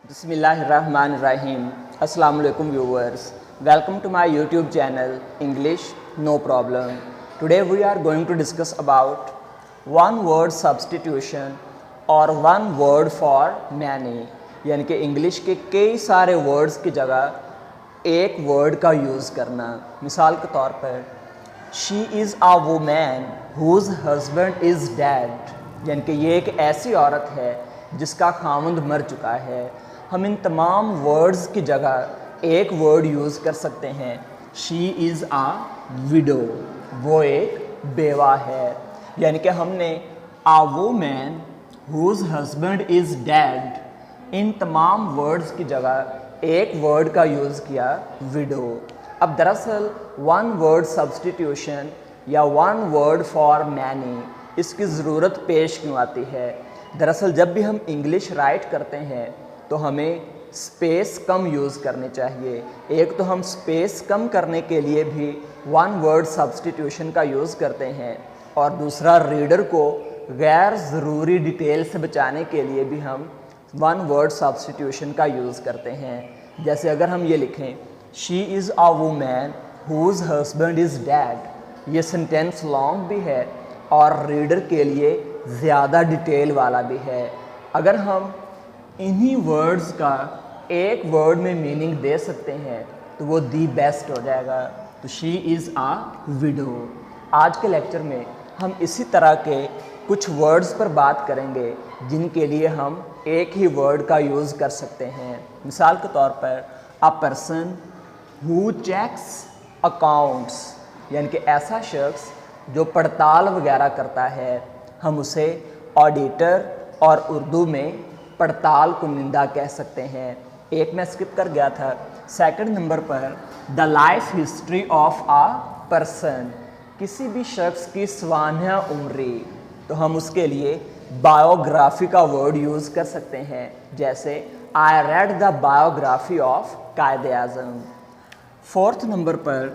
Bismillahirrahmanirrahim. Assalamu alaikum viewers. Welcome to my YouTube channel English No Problem. Today we are going to discuss about one word substitution और one word for many. यानी कि English के कई सारे words की जगह एक word का यूज़ करना. मिसाल के तौर पर She is a woman whose husband is dead. यानी कि ये एक ऐसी औरत है जिसका खामंद मर चुका है. हम इन तमाम वर्ड्स की जगह एक वर्ड यूज़ कर सकते हैं. शी इज़ आ विडो, वो एक बेवा है. यानी कि हमने a woman whose husband is dead, इन तमाम वर्ड्स की जगह एक वर्ड का यूज़ किया विडो. अब दरअसल वन वर्ड सब्स्टिट्यूशन या वन वर्ड फॉर मैनी, इसकी ज़रूरत पेश क्यों आती है? दरअसल जब भी हम इंग्लिश राइट करते हैं तो हमें स्पेस कम यूज़ करनी चाहिए. एक तो हम स्पेस कम करने के लिए भी वन वर्ड सब्स्टिट्यूशन का यूज़ करते हैं, और दूसरा रीडर को गैर ज़रूरी डिटेल से बचाने के लिए भी हम वन वर्ड सब्स्टिट्यूशन का यूज़ करते हैं. जैसे अगर हम ये लिखें she is a woman whose husband is dead, ये सेंटेंस लॉन्ग भी है और रीडर के लिए ज़्यादा डिटेल वाला भी है. अगर हम इन्हीं वर्ड्स का एक वर्ड में मीनिंग दे सकते हैं तो वो दी बेस्ट हो जाएगा. तो शी इज़ आ विडो. आज के लेक्चर में हम इसी तरह के कुछ वर्ड्स पर बात करेंगे जिनके लिए हम एक ही वर्ड का यूज़ कर सकते हैं. मिसाल के तौर पर a person who checks accounts, यानी कि ऐसा शख्स जो पड़ताल वगैरह करता है, हम उसे ऑडिटर और उर्दू में पड़ताल कुनिंदा कह सकते हैं. एक मैं स्किप कर गया था. सेकंड नंबर पर the life history of uh person, किसी भी शख्स की सवानह उम्री, तो हम उसके लिए बायोग्राफी का वर्ड यूज़ कर सकते हैं. जैसे I read the biography of Quaid-e Azam. Fourth number पर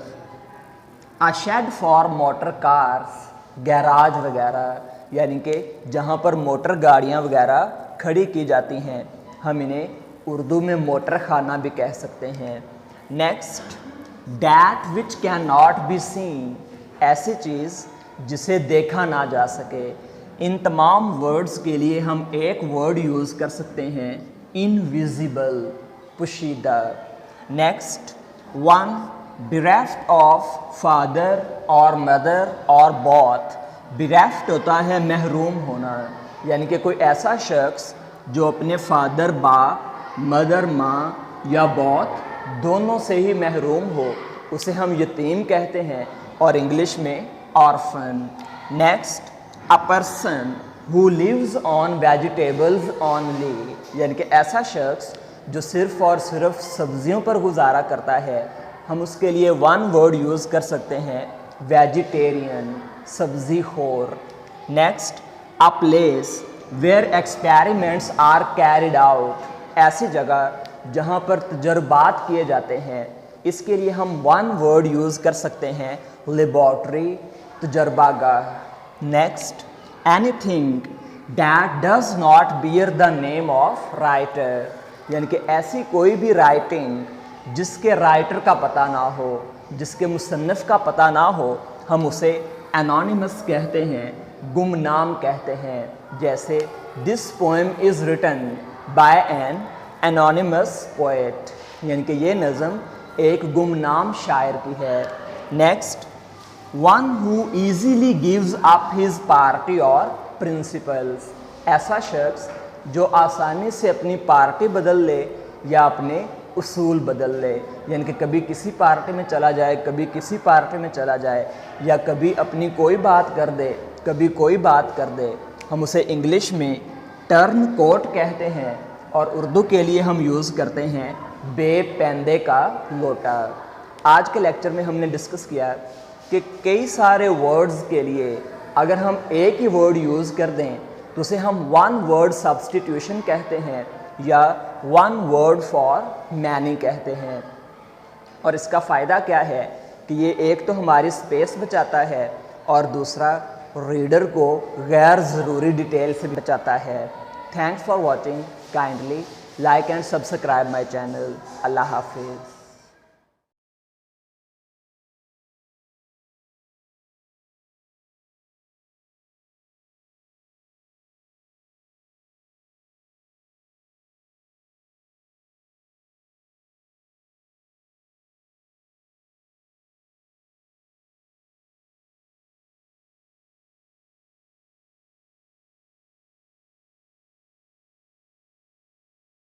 a shed for motor cars, garage वगैरह, यानी कि जहाँ पर मोटर गाड़ियाँ वगैरह खड़ी की जाती हैं, हम इन्हें उर्दू में मोटर खाना भी कह सकते हैं. Next that which can not be seen, ऐसी चीज़ जिसे देखा ना जा सके. इन तमाम वर्ड्स के लिए हम एक वर्ड यूज़ कर सकते हैं इनविजिबल, पोशीदा. Next one bereft of father और मदर और बोथ. bereft होता है महरूम होना, यानी कि कोई ऐसा शख्स जो अपने फादर बा, मदर माँ या बोथ दोनों से ही महरूम हो, उसे हम यतीम कहते हैं, और इंग्लिश में orphan. Next a person who lives on vegetables only, यानी कि ऐसा शख्स जो सिर्फ़ और सिर्फ सब्ज़ियों पर गुजारा करता है, हम उसके लिए वन वर्ड यूज़ कर सकते हैं वेजिटेरियन, सब्ज़ी खोर. Next a place where experiments are carried out, ऐसी जगह जहाँ पर तजर्बात किए जाते हैं, इसके लिए हम वन वर्ड यूज़ कर सकते हैं लेबॉर्ट्री, तजर्बागाह. Next anything that does not bear the name of writer, यानी कि ऐसी कोई भी राइटिंग जिसके राइटर का पता ना हो, जिसके मुसन्निफ़ का पता ना हो, हम उसे एनोनिमस कहते हैं, गुमनाम कहते हैं. जैसे this poem is written by an anonymous poet, यानी कि ये नज़म एक गुमनाम शायर की है. Next one who easily gives up his party और प्रिंसिपल्स, ऐसा शख्स जो आसानी से अपनी पार्टी बदल ले या अपने उसूल बदल ले, यानी कि कभी किसी पार्टी में चला जाए, कभी किसी पार्टी में चला जाए, या कभी अपनी कोई बात कर दे, कभी कोई बात कर दे. हम उसे इंग्लिश में टर्न कोट कहते हैं, और उर्दू के लिए हम यूज़ करते हैं बेपेंदे का लोटा. आज के लेक्चर में हमने डिस्कस किया कि कई सारे वर्ड्स के लिए अगर हम एक ही वर्ड यूज़ कर दें तो उसे हम वन वर्ड सब्स्टिट्यूशन कहते हैं या वन वर्ड फॉर मैनी कहते हैं. और इसका फ़ायदा क्या है कि ये एक तो हमारी स्पेस बचाता है, और दूसरा रीडर को गैर ज़रूरी डिटेल से बचाता है. Thanks for watching. Kindly like and subscribe my channel. Allah Hafiz.